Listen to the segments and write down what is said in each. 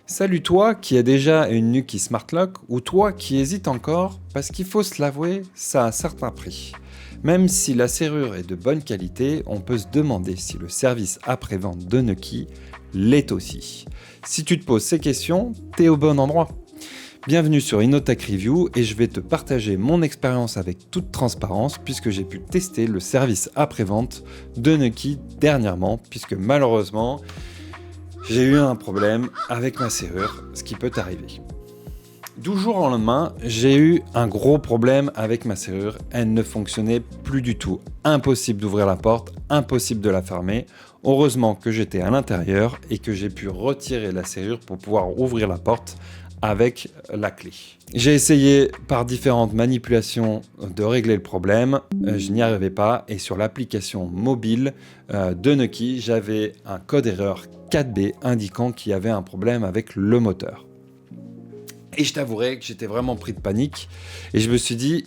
Salut toi qui as déjà une Nuki Smart Lock ou toi qui hésite encore parce qu'il faut se l'avouer, ça a un certain prix. Même si la serrure est de bonne qualité, on peut se demander si le service après-vente de Nuki l'est aussi. Si tu te poses ces questions, t'es au bon endroit. Bienvenue sur InnoTech Review et je vais te partager mon expérience avec toute transparence puisque j'ai pu tester le service après-vente de Nuki dernièrement puisque malheureusement j'ai eu un problème avec ma serrure, ce qui peut arriver. Du jour au lendemain, j'ai eu un gros problème avec ma serrure. Elle ne fonctionnait plus du tout. Impossible d'ouvrir la porte, impossible de la fermer. Heureusement que j'étais à l'intérieur et que j'ai pu retirer la serrure pour pouvoir ouvrir la porte avec la clé. J'ai essayé par différentes manipulations de régler le problème, je n'y arrivais pas et sur l'application mobile de Nuki, j'avais un code erreur 4B indiquant qu'il y avait un problème avec le moteur. Et je t'avouerai que j'étais vraiment pris de panique et je me suis dit,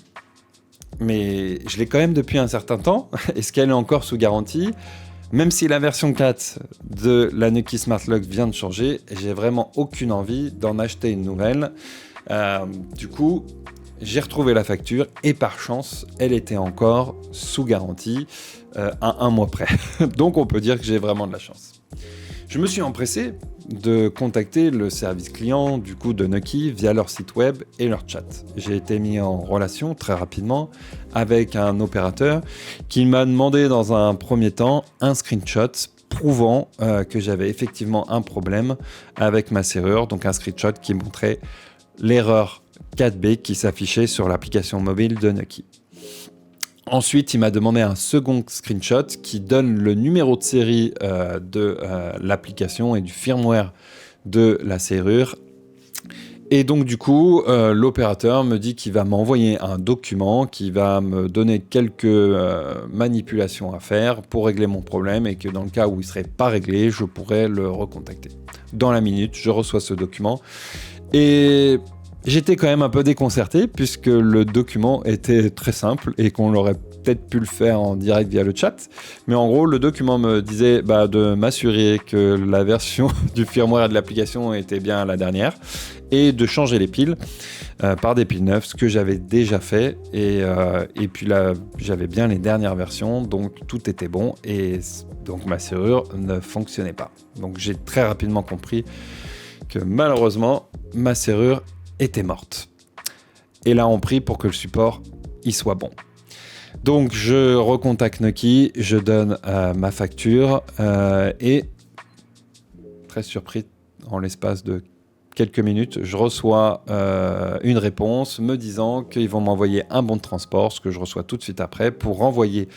mais je l'ai quand même depuis un certain temps, est-ce qu'elle est encore sous garantie ? Même si la version 4 de la Nuki Smart Lock vient de changer, j'ai vraiment aucune envie d'en acheter une nouvelle. Du coup, j'ai retrouvé la facture et par chance, elle était encore sous garantie à un mois près. Donc on peut dire que j'ai vraiment de la chance. Je me suis empressé de contacter le service client du coup de Nuki via leur site web et leur chat. J'ai été mis en relation très rapidement avec un opérateur qui m'a demandé dans un premier temps un screenshot prouvant que j'avais effectivement un problème avec ma serrure, donc un screenshot qui montrait l'erreur 4B qui s'affichait sur l'application mobile de Nuki. Ensuite, il m'a demandé un second screenshot qui donne le numéro de série de l'application et du firmware de la serrure. Et donc du coup, l'opérateur me dit qu'il va m'envoyer un document qui va me donner quelques manipulations à faire pour régler mon problème et que dans le cas où il ne serait pas réglé, je pourrais le recontacter. Dans la minute, je reçois ce document et j'étais quand même un peu déconcerté puisque le document était très simple et qu'on aurait peut-être pu le faire en direct via le chat. Mais en gros, le document me disait de m'assurer que la version du firmware de l'application était bien la dernière et de changer les piles par des piles neuves, ce que j'avais déjà fait. Et puis là, j'avais bien les dernières versions, donc tout était bon et donc ma serrure ne fonctionnait pas. Donc j'ai très rapidement compris que malheureusement, ma serrure était morte. Et là, on prie pour que le support y soit bon. Donc, je recontacte Nuki, je donne ma facture et, très surpris, en l'espace de quelques minutes, je reçois une réponse me disant qu'ils vont m'envoyer un bon de transport, ce que je reçois tout de suite après, pour renvoyer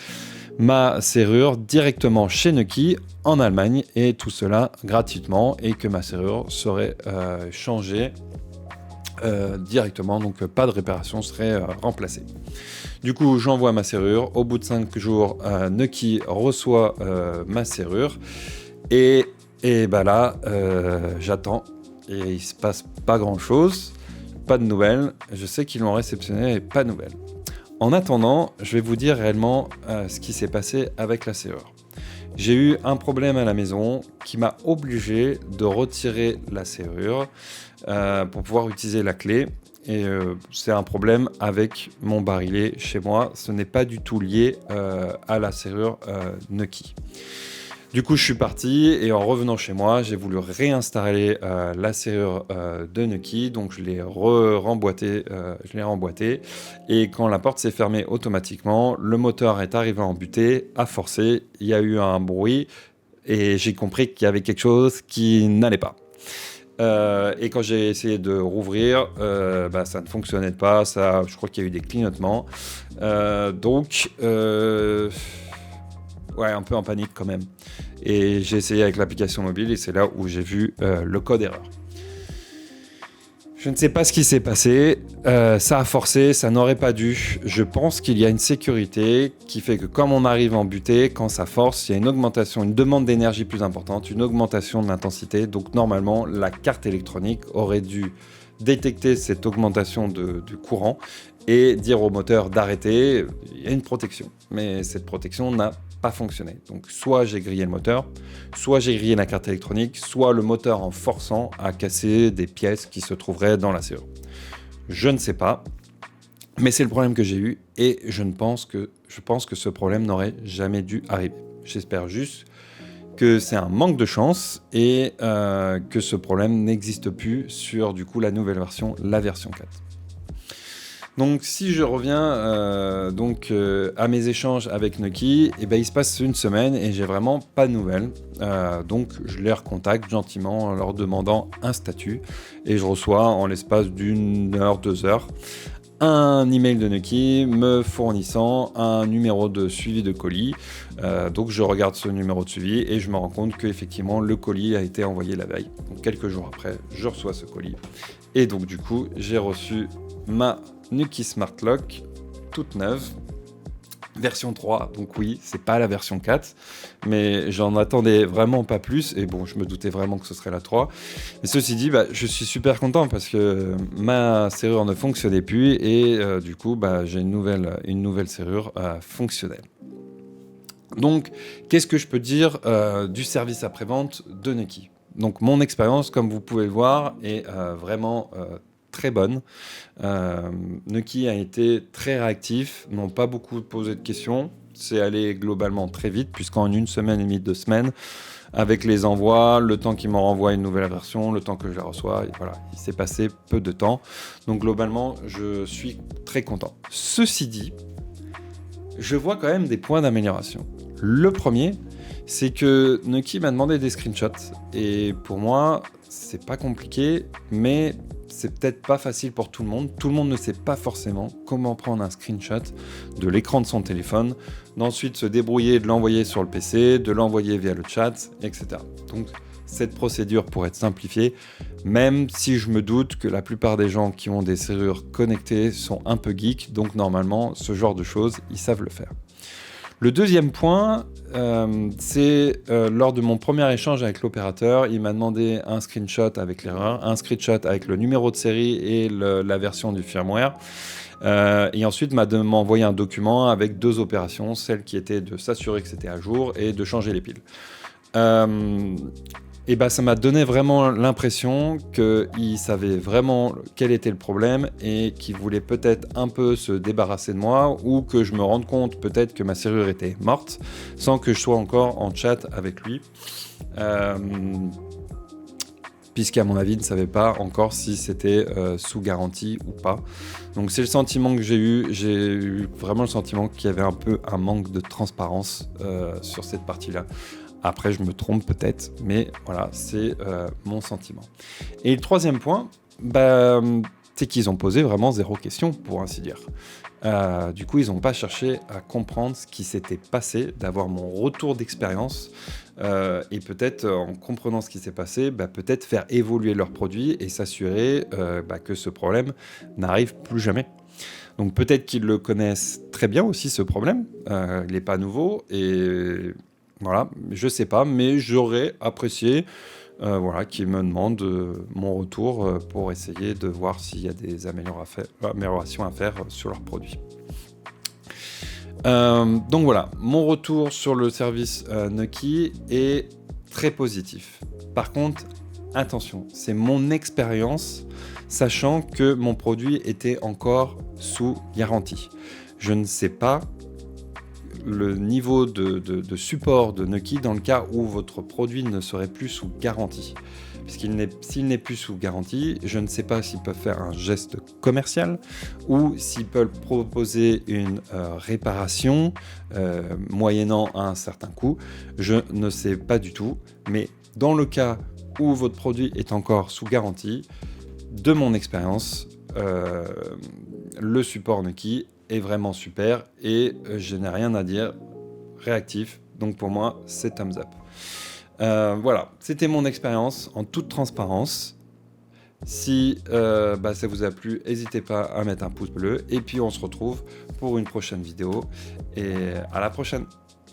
ma serrure directement chez Nuki en Allemagne et tout cela gratuitement et que ma serrure serait changée directement, donc pas de réparation serait remplacée. Du coup, j'envoie ma serrure. Au bout de 5 jours, Nuki reçoit ma serrure et là, j'attends et il se passe pas grand chose, pas de nouvelles. Je sais qu'ils l'ont réceptionné et pas de nouvelles. En attendant, je vais vous dire réellement ce qui s'est passé avec la serrure. J'ai eu un problème à la maison qui m'a obligé de retirer la serrure pour pouvoir utiliser la clé. Et c'est un problème avec mon barillet chez moi. Ce n'est pas du tout lié à la serrure Nuki. Du coup, je suis parti et en revenant chez moi, j'ai voulu réinstaller la serrure de Nuki. Donc, je l'ai remboîtée. Et quand la porte s'est fermée automatiquement, le moteur est arrivé en butée, a forcé. Il y a eu un bruit et j'ai compris qu'il y avait quelque chose qui n'allait pas. Et quand j'ai essayé de rouvrir, ça ne fonctionnait pas. Je crois qu'il y a eu des clignotements. Donc, un peu en panique quand même. Et j'ai essayé avec l'application mobile et c'est là où j'ai vu le code erreur. Je ne sais pas ce qui s'est passé, ça a forcé, ça n'aurait pas dû. Je pense qu'il y a une sécurité qui fait que comme on arrive en butée, quand ça force, il y a une augmentation, une demande d'énergie plus importante, une augmentation de l'intensité. Donc normalement, la carte électronique aurait dû détecter cette augmentation de courant et dire au moteur d'arrêter. Il y a une protection, mais cette protection n'a pas fonctionné. Donc soit j'ai grillé le moteur, soit j'ai grillé la carte électronique, soit le moteur en forçant a cassé des pièces qui se trouveraient dans la serrure. Je ne sais pas, mais c'est le problème que j'ai eu et je pense que ce problème n'aurait jamais dû arriver. J'espère juste que c'est un manque de chance et que ce problème n'existe plus sur du coup la nouvelle version, la version 4. Donc si je reviens à mes échanges avec Nuki, il se passe une semaine et j'ai vraiment pas de nouvelles. Donc je les recontacte gentiment en leur demandant un statut et je reçois en l'espace d'une heure, 2 heures, un email de Nuki me fournissant un numéro de suivi de colis. Donc je regarde ce numéro de suivi et je me rends compte qu'effectivement le colis a été envoyé la veille. Donc quelques jours après, je reçois ce colis. Et donc du coup, j'ai reçu ma Nuki Smart Lock toute neuve, version 3. Donc oui, c'est pas la version 4, mais j'en attendais vraiment pas plus. Et bon, je me doutais vraiment que ce serait la 3. Et ceci dit, je suis super content parce que ma serrure ne fonctionnait plus et du coup, j'ai une nouvelle serrure fonctionnelle. Donc, qu'est-ce que je peux dire du service après-vente de Nuki ? Donc, mon expérience, comme vous pouvez le voir, est vraiment très bonne. Nuki a été très réactif, n'ont pas beaucoup posé de questions. C'est allé globalement très vite, puisqu'en une semaine et demie, 2 semaines, avec les envois, le temps qu'ils m'en renvoient une nouvelle version, le temps que je la reçois, et voilà, il s'est passé peu de temps. Donc globalement, je suis très content. Ceci dit, je vois quand même des points d'amélioration. Le premier, c'est que Nuki m'a demandé des screenshots. Et pour moi, c'est pas compliqué, mais c'est peut-être pas facile pour tout le monde. Tout le monde ne sait pas forcément comment prendre un screenshot de l'écran de son téléphone, d'ensuite se débrouiller de l'envoyer sur le PC, de l'envoyer via le chat, etc. Donc, cette procédure pourrait être simplifiée, même si je me doute que la plupart des gens qui ont des serrures connectées sont un peu geeks, donc normalement, ce genre de choses, ils savent le faire. Le deuxième point, c'est lors de mon premier échange avec l'opérateur, il m'a demandé un screenshot avec l'erreur, un screenshot avec le numéro de série et la version du firmware. Et ensuite, m'a envoyé un document avec 2 opérations, celle qui était de s'assurer que c'était à jour et de changer les piles. Et ça m'a donné vraiment l'impression qu'il savait vraiment quel était le problème et qu'il voulait peut-être un peu se débarrasser de moi ou que je me rende compte peut-être que ma serrure était morte sans que je sois encore en chat avec lui. Puisqu'à mon avis, il ne savait pas encore si c'était sous garantie ou pas. Donc c'est le sentiment que j'ai eu. J'ai eu vraiment le sentiment qu'il y avait un peu un manque de transparence sur cette partie-là. Après, je me trompe peut-être, mais voilà, c'est mon sentiment. Et le troisième point, c'est qu'ils ont posé vraiment 0 question, pour ainsi dire. Du coup, ils n'ont pas cherché à comprendre ce qui s'était passé, d'avoir mon retour d'expérience, et peut-être, en comprenant ce qui s'est passé, peut-être faire évoluer leurs produits et s'assurer que ce problème n'arrive plus jamais. Donc peut-être qu'ils le connaissent très bien aussi, ce problème. Il n'est pas nouveau, et... Voilà, je sais pas, mais j'aurais apprécié qu'ils me demandent mon retour pour essayer de voir s'il y a des améliorations à faire sur leurs produits. Donc voilà, mon retour sur le service Nuki est très positif. Par contre, attention, c'est mon expérience, sachant que mon produit était encore sous garantie. Je ne sais pas le niveau de support de Nuki dans le cas où votre produit ne serait plus sous garantie. S'il n'est plus sous garantie, je ne sais pas s'ils peuvent faire un geste commercial ou s'ils peuvent proposer une réparation moyennant un certain coût. Je ne sais pas du tout, mais dans le cas où votre produit est encore sous garantie, de mon expérience, le support Nuki est vraiment super et je n'ai rien à dire, réactif, donc pour moi c'est thumbs up. Voilà, c'était mon expérience en toute transparence. Si ça vous a plu, n'hésitez pas à mettre un pouce bleu et puis on se retrouve pour une prochaine vidéo et à la prochaine.